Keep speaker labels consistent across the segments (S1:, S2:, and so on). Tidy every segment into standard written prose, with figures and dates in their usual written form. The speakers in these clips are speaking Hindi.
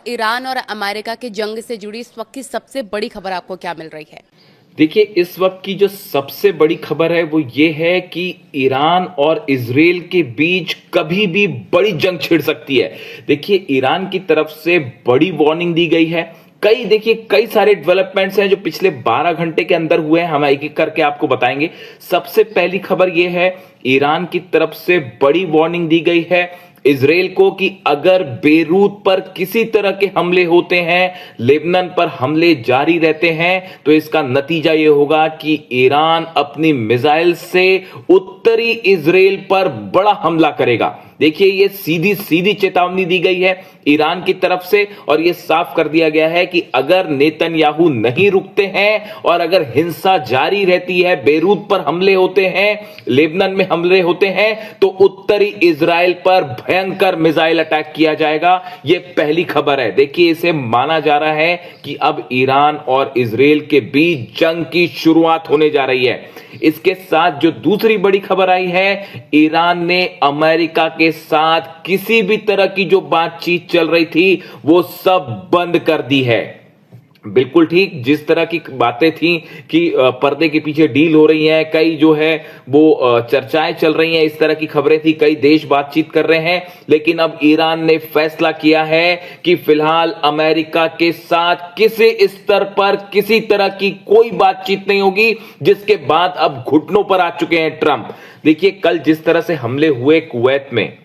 S1: ईरान और अमेरिका की जंग से जुड़ी इस वक्त की सबसे बड़ी खबर आपको क्या मिल रही है?
S2: देखिए, इस वक्त की जो सबसे बड़ी खबर है वो ये है कि ईरान और इजराइल के बीच कभी भी बड़ी जंग छिड़ सकती है। देखिए, ईरान की तरफ से बड़ी वार्निंग दी गई है। कई सारे डेवलपमेंट्स हैं जो पिछले 12 घंटे के अंदर हुए हैं। हम एक एक करके आपको बताएंगे। सबसे पहली खबर यह है, ईरान की तरफ से बड़ी वार्निंग दी गई है इजराइल को कि अगर बेरूत पर किसी तरह के हमले होते हैं, लेबनान पर हमले जारी रहते हैं, तो इसका नतीजा यह होगा कि ईरान अपनी मिसाइल से उत्तरी इजराइल पर बड़ा हमला करेगा। देखिए, ये सीधी सीधी चेतावनी दी गई है ईरान की तरफ से और यह साफ कर दिया गया है कि अगर नेतन्याहू नहीं रुकते हैं और अगर हिंसा जारी रहती है, बेरूत पर हमले होते हैं, लेबनान में हमले होते हैं, तो उत्तरी इजराइल पर भयंकर मिसाइल अटैक किया जाएगा। यह पहली खबर है। देखिए, इसे माना जा रहा है कि अब ईरान और इजराइल के बीच जंग की शुरुआत होने जा रही है। इसके साथ जो दूसरी बड़ी खबर आई है, ईरान ने अमेरिका के साथ किसी भी तरह की जो बातचीत चल रही थी वो सब बंद कर दी है। बिल्कुल ठीक, जिस तरह की बातें थी कि पर्दे के पीछे डील हो रही है, कई जो है वो चर्चाएं चल रही हैं, इस तरह की खबरें थी, कई देश बातचीत कर रहे हैं, लेकिन अब ईरान ने फैसला किया है कि फिलहाल अमेरिका के साथ किसी स्तर पर किसी तरह की कोई बातचीत नहीं होगी, जिसके बाद अब घुटनों पर आ चुके हैं ट्रंप। देखिए, कल जिस तरह से हमले हुए कुवैत में,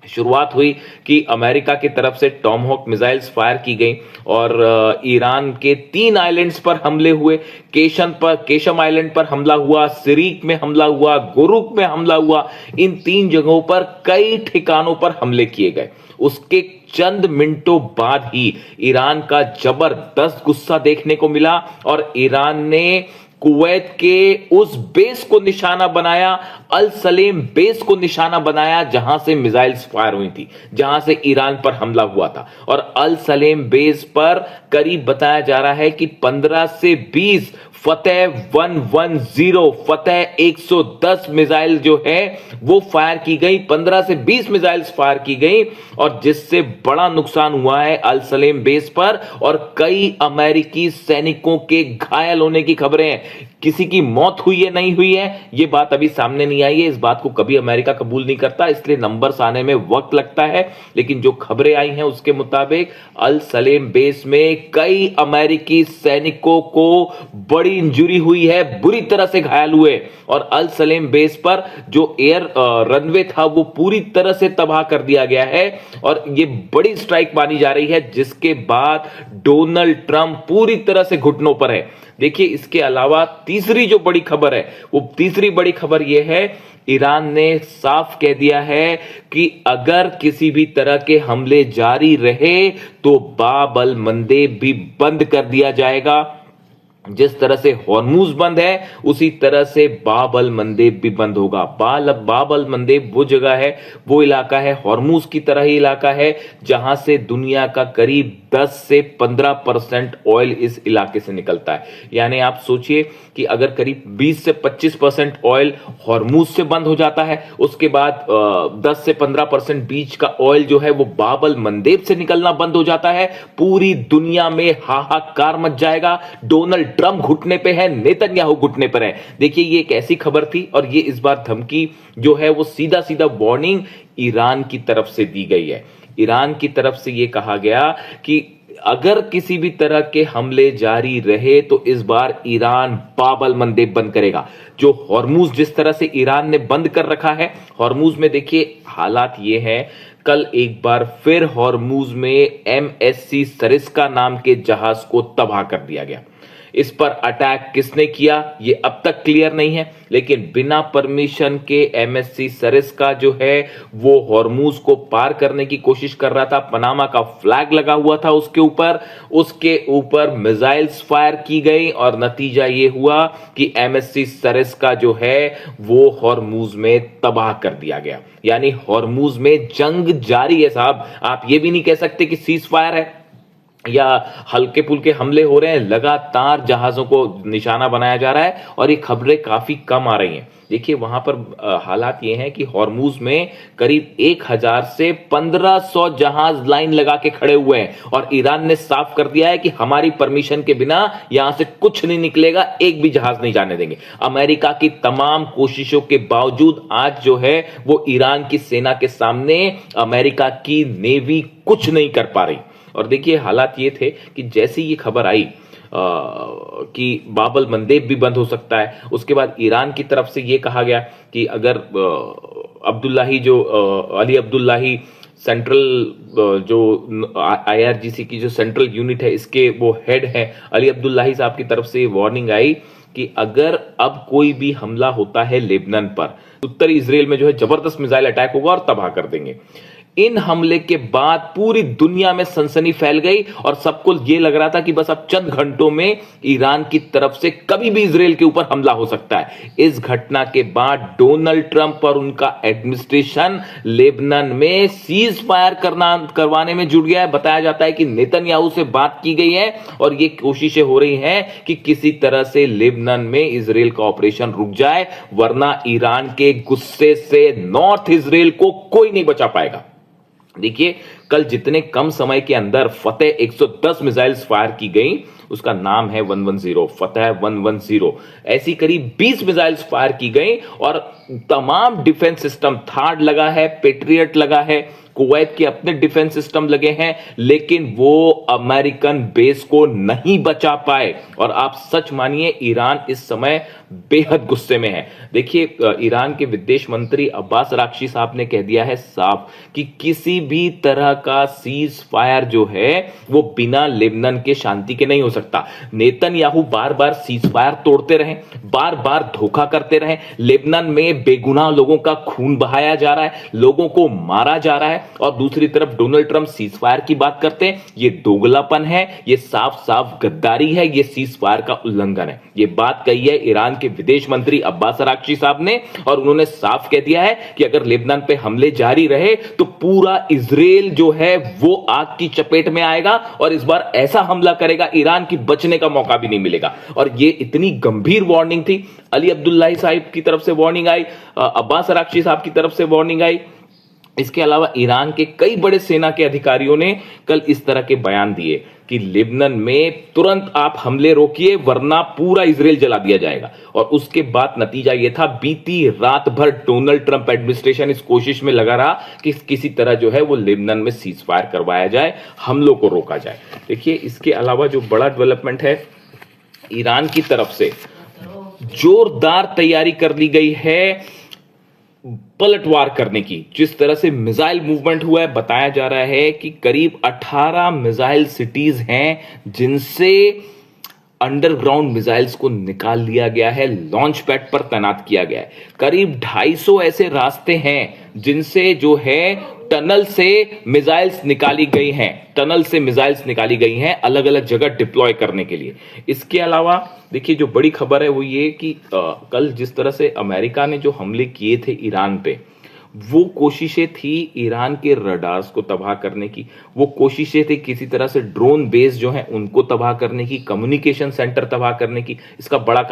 S2: शुरुआत हुई कि अमेरिका की तरफ से टॉमहॉक मिसाइल्स फायर की गई और ईरान के 3 आइलैंड्स पर हमले हुए। केशम आइलैंड पर हमला हुआ, सिरीक में हमला हुआ, गुरुक में हमला हुआ। इन 3 जगहों पर कई ठिकानों पर हमले किए गए। उसके चंद मिनटों बाद ही ईरान का जबरदस्त गुस्सा देखने को मिला और ईरान ने कुवैत के उस बेस को निशाना बनाया, अल सलेम बेस को निशाना बनाया, जहां से मिसाइल्स फायर हुई थी, जहां से ईरान पर हमला हुआ था। और अल सलेम बेस पर करीब बताया जा रहा है कि 15 से 20 फतेह 110, फतेह 110 मिसाइल जो है वो फायर की गई, 15 से 20 मिसाइल्स फायर की गई और जिससे बड़ा नुकसान हुआ है अल सलेम बेस पर और कई अमेरिकी सैनिकों के घायल होने की खबरें हैं। किसी की मौत हुई है नहीं हुई है ये बात अभी सामने नहीं आई है। इस बात को कभी अमेरिका कबूल नहीं करता, इसलिए नंबर्स आने में वक्त लगता है। लेकिन जो खबरें आई हैं उसके मुताबिक अल सलेम बेस में कई अमेरिकी सैनिकों को बड़ी इंजरी हुई है, बुरी तरह से घायल हुए और अल सलेम बेस पर जो एयर रनवे था वो पूरी तरह से तबाह कर दिया गया है और ये बड़ी स्ट्राइक मानी जा रही है, जिसके बाद डोनाल्ड ट्रंप पूरी तरह से घुटनों पर है। देखिए, इसके अलावा तीसरी जो बड़ी खबर है, वो तीसरी बड़ी खबर यह है, ईरान ने साफ कह दिया है कि अगर किसी भी तरह के हमले जारी रहे तो बाब अल मंदेब भी बंद कर दिया जाएगा। जिस तरह से हॉर्मूज बंद है उसी तरह से बाब अल मंदेब भी बंद होगा। बाब अल मंदेब वो जगह है, वो इलाका है, हॉर्मूज की तरह ही इलाका है, जहां से दुनिया का करीब 10 से 15% ऑयल इस इलाके से निकलता है। यानी आप सोचिए कि अगर करीब 20 से 25% ऑयल हॉर्मूज से बंद हो जाता है, उसके बाद 10 से 15% बीच का ऑयल जो है वो बाब अल मंदेब से निकलना बंद हो जाता है, पूरी दुनिया में हाहाकार मच जाएगा। डोनाल्ड ट्रंप घुटने पे है, नेतन्याहू घुटने पर है। देखिए, ये एक ऐसी खबर थी और ये इस बार धमकी जो है वो सीधा सीधा वार्निंग ईरान की तरफ से दी गई है। ईरान की तरफ से ये कहा गया कि अगर किसी भी तरह के हमले जारी रहे तो इस बार ईरान बाब अल मंदेब बंद करेगा। जो हॉर्मूज जिस तरह से ईरान ने बंद कर रखा है, हॉर्मूज में देखिए हालात ये हैं, कल एक बार फिर हॉर्मूज में MSC सरिस्का नाम के जहाज को तबाह कर दिया गया। इस पर अटैक किसने किया ये अब तक क्लियर नहीं है, लेकिन बिना परमिशन के MSC सरिस्का जो है वो हॉर्मूज को पार करने की कोशिश कर रहा था। पनामा का फ्लैग लगा हुआ था उसके ऊपर मिसाइल्स फायर की गई और नतीजा ये हुआ कि MSC सरिस्का जो है वो हॉर्मूज में तबाह कर दिया गया। यानी हॉर्मूज में जंग जारी है साहब। आप ये भी नहीं कह सकते कि सीज फायर है। या हल्के फुल्के हमले हो रहे हैं, लगातार जहाजों को निशाना बनाया जा रहा है और ये खबरें काफी कम आ रही हैं। देखिए वहां पर हालात ये हैं कि हॉर्मूज में करीब 1000 से 1500 जहाज लाइन लगा के खड़े हुए हैं और ईरान ने साफ कर दिया है कि हमारी परमिशन के बिना यहां से कुछ नहीं निकलेगा, एक भी जहाज नहीं जाने देंगे। अमेरिका की तमाम कोशिशों के बावजूद आज जो है वो ईरान की सेना के सामने अमेरिका की नेवी कुछ नहीं कर पा रही। और देखिए हालात ये थे कि जैसे ये खबर आई कि बाबल मंदेब भी बंद हो सकता है, उसके बाद ईरान की तरफ से ये कहा गया कि अगर अब्दुल्लाही जो अली अब्दुल्लाही सेंट्रल जो आईआरजीसी की जो सेंट्रल यूनिट है इसके वो हेड है, अली अब्दुल्लाही साहब की तरफ से वार्निंग आई कि अगर अब कोई भी हमला होता है लेबनान पर, उत्तरी इजराइल में जो है जबरदस्त मिसाइल अटैक होगा और तबाह कर देंगे। इन हमले के बाद पूरी दुनिया में सनसनी फैल गई और सबको यह लग रहा था कि बस अब चंद घंटों में ईरान की तरफ से कभी भी इजराइल के ऊपर हमला हो सकता है। इस घटना के बाद डोनाल्ड ट्रंप और उनका एडमिनिस्ट्रेशन लेबनान में सीज फायर करवाने में जुट गया है। बताया जाता है कि नेतन्याहू से बात की गई है और ये कोशिशें हो रही हैं कि किसी तरह से लेबनान में इजराइल का ऑपरेशन रुक जाए, वरना ईरान के गुस्से से नॉर्थ इजराइल को कोई नहीं बचा पाएगा। देखिए कल जितने कम समय के अंदर फतेह 110 मिसाइल्स फायर की गई, उसका नाम है 110, फतेह 110। ऐसी करीब 20 मिसाइल्स फायर की गई और तमाम डिफेंस सिस्टम, थार्ड लगा है, पेट्रियट लगा है, कुवैत के अपने डिफेंस सिस्टम लगे हैं, लेकिन वो अमेरिकन बेस को नहीं बचा पाए। और आप सच मानिए ईरान इस समय बेहद गुस्से में है। देखिए ईरान के विदेश मंत्री अब्बास अराक्ची साहब ने कह दिया है साफ कि किसी भी तरह का सीज फायर जो है वो बिना लेबनान के शांति के नहीं हो सकता। नेतन्याहू बार बार सीज फायर तोड़ते रहे, बार बार धोखा करते रहे, लेबनान में बेगुनाह लोगों का खून बहाया जा रहा है, लोगों को मारा जा रहा है, और दूसरी तरफ डोनाल्ड ट्रंप सीज फायर की बात करते हैं। ये दोगलापन है, ये साफ साफ गद्दारी है, ये सीज फायर का उल्लंघन है। ये बात कही है ईरान के विदेश मंत्री अब्बास अराक्ची साहब ने और उन्होंने साफ कह दिया है कि अगर लेबनान पे हमले जारी रहे तो पूरा इजराइल जो है वो आग की चपेट में आएगा और इस बार ऐसा हमला करेगा ईरान की बचने का मौका भी नहीं मिलेगा। और ये इतनी गंभीर वार्निंग थी। अली अब्दुल्लाही साहब की तरफ से वार्निंग आई, अब्बास अराक्ची साहब की तरफ से वार्निंग आई। इसके अलावा ईरान के कई बड़े सेना के अधिकारियों ने कल इस तरह के बयान दिए कि लेबनान में तुरंत आप हमले रोकिए वरना पूरा इजराइल जला दिया जाएगा। और उसके बाद नतीजा यह था, बीती रात भर डोनाल्ड ट्रंप एडमिनिस्ट्रेशन इस कोशिश में लगा रहा कि किसी तरह जो है वो लेबनान में सीज फायर करवाया जाए, हमलों को रोका जाए। देखिए इसके अलावा जो बड़ा डेवलपमेंट है, ईरान की तरफ से जोरदार तैयारी कर ली गई है पलटवार करने की। जिस तरह से मिसाइल मूवमेंट हुआ है, बताया जा रहा है कि करीब 18 मिसाइल सिटीज हैं जिनसे अंडरग्राउंड मिसाइल्स को निकाल लिया गया है, लॉन्च पैड पर तैनात किया गया है। करीब 250 ऐसे रास्ते हैं जिनसे जो है टनल से मिसाइल्स निकाली गई हैं, टनल से मिसाइल्स निकाली गई हैं अलग अलग जगह डिप्लॉय करने के लिए। इसके अलावा देखिए जो बड़ी खबर है वो ये कि कल जिस तरह से अमेरिका ने जो हमले किए थे ईरान पे, वो कोशिशें थी ईरान के रडार्स को तबाह करने की, वो कोशिशें थी किसी तरह से ड्रोन बेस जो हैं उनको तबाह करने की, कम्युनिकेशन सेंटर तबाह करने की। इसका बड़ा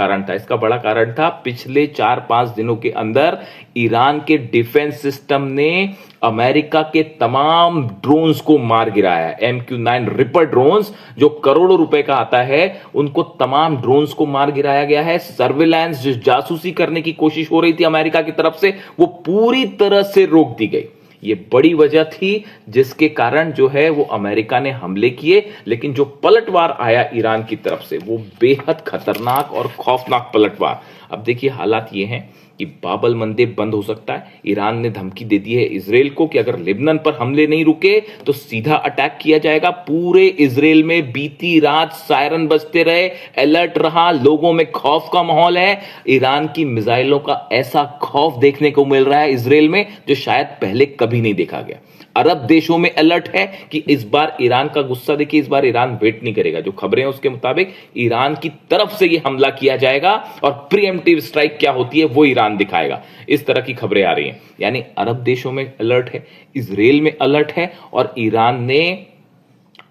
S2: कारण था पिछले 4-5 दिनों के अंदर ईरान के डिफेंस सिस्टम ने अमेरिका के तमाम ड्रोन्स को मार गिराया है। MQ-9 रिपर ड्रोन्स जो करोड़ों रुपए का आता है, उनको तमाम ड्रोन्स को मार गिराया गया है। सर्विलांस जो जासूसी करने की कोशिश हो रही थी अमेरिका की तरफ से, वो पूरी तरह से रोक दी गई। ये बड़ी वजह थी जिसके कारण जो है वो अमेरिका ने हमले किए, लेकिन जो पलटवार आया ईरान की तरफ से वो बेहद खतरनाक और खौफनाक पलटवार। अब देखिए हालात ये हैं कि बाबल मंदेब बंद हो सकता है। ईरान ने धमकी दे दी है इजराइल को कि अगर लेबनान पर हमले नहीं रुके तो सीधा अटैक किया जाएगा। पूरे इजराइल में बीती रात सायरन बजते रहे, अलर्ट रहा, लोगों में खौफ का माहौल है। ईरान की मिसाइलों का ऐसा खौफ देखने को मिल रहा है इजराइल में जो शायद पहले कभी नहीं देखा गया। अरब देशों में अलर्ट है कि इस बार ईरान का गुस्सा देखिए, इस बार ईरान वेट नहीं करेगा। जो खबरें हैं उसके मुताबिक ईरान की तरफ से यह हमला किया जाएगा और प्रीएम्प्टिव स्ट्राइक क्या होती है वो ईरान दिखाएगा। इस तरह की खबरें आ रही हैं। यानी अरब देशों में अलर्ट है, इजराइल में अलर्ट है और ईरान ने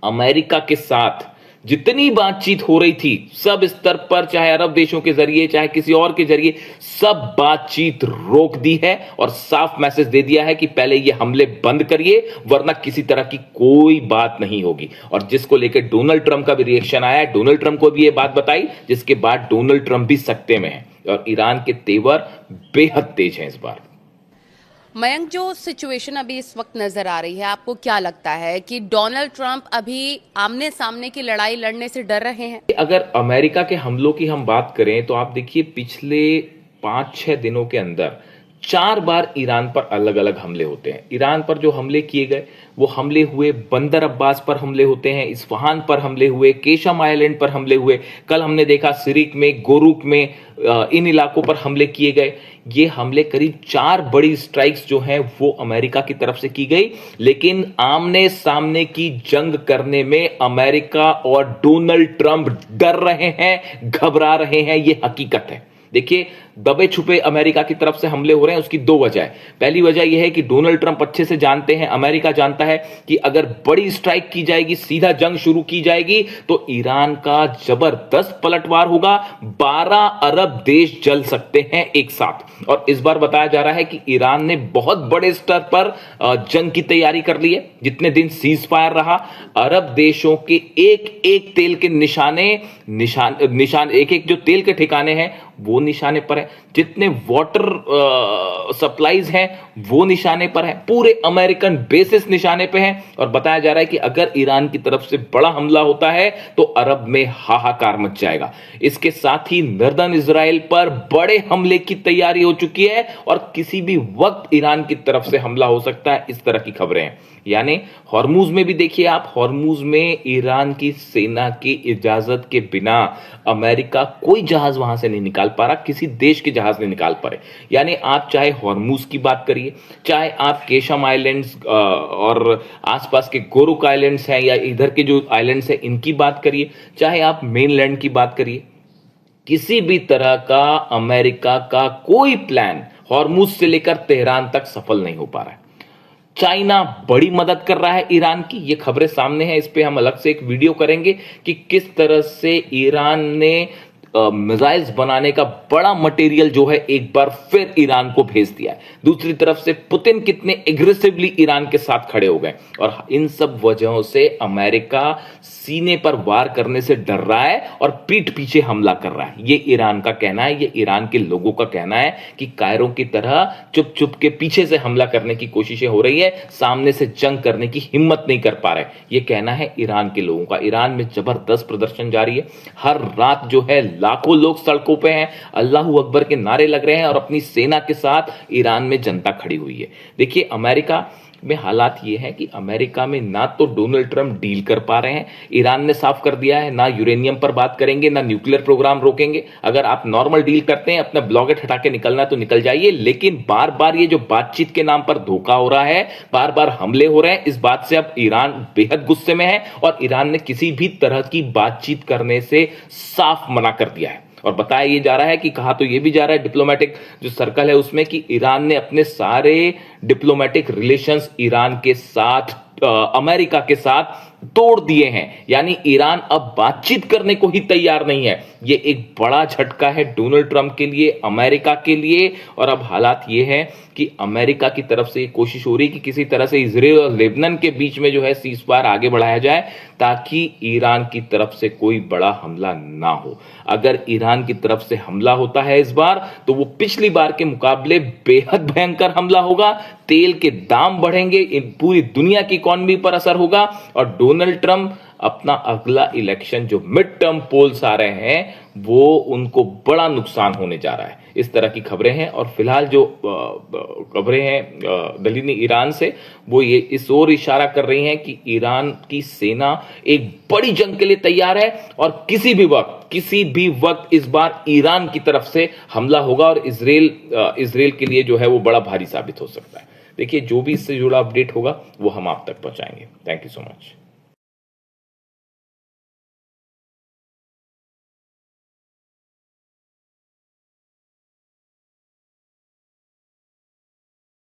S2: अमेरिका के साथ जितनी बातचीत हो रही थी सब स्तर पर, चाहे अरब देशों के जरिए चाहे किसी और के जरिए, सब बातचीत रोक दी है और साफ मैसेज दे दिया है कि पहले ये हमले बंद करिए वरना किसी तरह की कोई बात नहीं होगी। और जिसको लेकर डोनाल्ड ट्रंप का भी रिएक्शन आया है, डोनाल्ड ट्रंप को भी ये बात बताई, जिसके बाद डोनाल्ड ट्रंप भी सकते में है और ईरान के तेवर बेहद तेज हैं इस बार।
S1: मयंक, जो सिचुएशन अभी इस वक्त नजर आ रही है, आपको क्या लगता है कि डोनाल्ड ट्रंप अभी आमने सामने की लड़ाई लड़ने से डर रहे हैं?
S2: अगर अमेरिका के हमलों की हम बात करें तो आप देखिए पिछले 5-6 दिनों के अंदर 4 बार ईरान पर अलग अलग हमले होते हैं। ईरान पर जो हमले किए गए वो हमले हुए, बंदर अब्बास पर हमले होते हैं, इस्फहान पर हमले हुए, केशम आइलैंड पर हमले हुए, कल हमने देखा सिरिक में, गोरुक में, इन इलाकों पर हमले किए गए। ये हमले करीब 4 बड़ी स्ट्राइक्स जो हैं वो अमेरिका की तरफ से की गई, लेकिन आमने सामने की जंग करने में अमेरिका और डोनाल्ड ट्रंप डर रहे हैं, घबरा रहे हैं, ये हकीकत है। देखिए, दबे छुपे अमेरिका की तरफ से हमले हो रहे हैं, उसकी 2 वजह है। पहली वजह यह है कि डोनाल्ड ट्रंप अच्छे से जानते हैं, अमेरिका जानता है कि अगर बड़ी स्ट्राइक की जाएगी, सीधा जंग शुरू की जाएगी तो ईरान का जबरदस्त पलटवार होगा, 12 अरब देश जल सकते हैं एक साथ। और इस बार बताया जा रहा है कि ईरान ने बहुत बड़े स्तर पर जंग की तैयारी कर ली है। जितने दिन सीज फायर रहा, अरब देशों के एक एक तेल के निशान एक एक जो तेल के ठिकाने हैं वो निशाने पर है, जितने वाटर सप्लाईज हैं वो निशाने पर है, पूरे अमेरिकन बेसिस निशाने पे हैं। और बताया जा रहा है कि अगर ईरान की तरफ से बड़ा हमला होता है तो अरब में हाहाकार मच जाएगा। इसके साथ ही नॉर्दर्न इजराइल पर बड़े हमले की तैयारी हो चुकी है और किसी भी वक्त ईरान की तरफ से हमला हो सकता है, इस तरह की खबरें हैं। यानी हॉर्मुज में भी देखिए आप, हॉर्मुज में ईरान की सेना की इजाजत के बिना अमेरिका कोई जहाज वहां से नहीं निकाल पा रहा, किसी देश के जहाज नहीं निकाल पा रहे। यानी आप चाहे हॉर्मुज की बात करिए, चाहे आप केशम आइलैंड्स और आसपास के गोरुक आइलैंड्स हैं या इधर के जो आइलैंड्स हैं इनकी बात करिए, चाहे आप मेनलैंड की बात करिए, किसी भी तरह का अमेरिका का कोई प्लान हॉर्मुज से लेकर तेहरान तक सफल नहीं हो पा रहा है। चाइना बड़ी मदद कर रहा है ईरान की, ये खबरें सामने हैं, इस पे हम अलग से एक वीडियो करेंगे कि किस तरह से ईरान ने मिसाइल्स बनाने का बड़ा मटेरियल जो है एक बार फिर ईरान को भेज दिया है। दूसरी तरफ से पुतिन कितने एग्रेसिवली ईरान के साथ खड़े हो गए और इन सब वजहों से अमेरिका सीने पर वार करने से डर रहा है और पीठ पीछे हमला कर रहा है। ये ईरान का कहना है, ये ईरान के लोगों का कहना है कि कायरो की तरह चुप चुप के पीछे से हमला करने की कोशिशें हो रही है, सामने से जंग करने की हिम्मत नहीं कर पा रहे। ये कहना है ईरान के लोगों का। ईरान में जबरदस्त प्रदर्शन जारी है, हर रात जो है लाखों लोग सड़कों पे हैं, अल्लाहू अकबर के नारे लग रहे हैं और अपनी सेना के साथ ईरान में जनता खड़ी हुई है। देखिए, अमेरिका में हालात ये है कि अमेरिका में ना तो डोनाल्ड ट्रंप डील कर पा रहे हैं, ईरान ने साफ कर दिया है ना यूरेनियम पर बात करेंगे ना न्यूक्लियर प्रोग्राम रोकेंगे। अगर आप नॉर्मल डील करते हैं, अपना ब्लॉकेट हटा के निकलना तो निकल जाइए, लेकिन बार बार ये जो बातचीत के नाम पर धोखा हो रहा है, बार बार हमले हो रहे हैं, इस बात से अब ईरान बेहद गुस्से में है और ईरान ने किसी भी तरह की बातचीत करने से साफ मना कर दिया है। और बताया ये जा रहा है कि कहा तो ये भी जा रहा है डिप्लोमेटिक जो सर्कल है उसमें कि ईरान ने अपने सारे डिप्लोमेटिक रिलेशंस ईरान के साथ, अमेरिका के साथ तोड़ दिए हैं। यानी ईरान अब बातचीत करने को ही तैयार नहीं है। ये एक बड़ा झटका है डोनाल्ड ट्रंप के लिए, अमेरिका के लिए। और अब हालात ये है कि अमेरिका की तरफ से कोशिश हो रही है कि किसी तरह से इजराइल और लेबनान के बीच में जो है सीज फायर आगे बढ़ाया जाए ताकि ईरान की तरफ से कोई बड़ा हमला ना हो। अगर ईरान की तरफ से हमला होता है इस बार तो वो पिछली बार के मुकाबले बेहद भयंकर हमला होगा, तेल के दाम बढ़ेंगे, पूरी दुनिया की इकॉनमी पर असर होगा और डोनाल्ड ट्रंप अपना अगला इलेक्शन जो मिड टर्म पोल्स आ रहे हैं वो उनको बड़ा नुकसान होने जा रहा है। इस तरह की खबरें हैं और फिलहाल जो खबरें हैं दलीनी ईरान से वो ये इस ओर इशारा कर रही हैं कि ईरान की सेना एक बड़ी जंग के लिए तैयार है और किसी भी वक्त इस बार ईरान की तरफ से हमला होगा और इजराइल के लिए जो है वो बड़ा भारी साबित हो सकता है। देखिए, जो भी इससे जुड़ा अपडेट होगा वो हम आप तक पहुंचाएंगे। Thank you so much.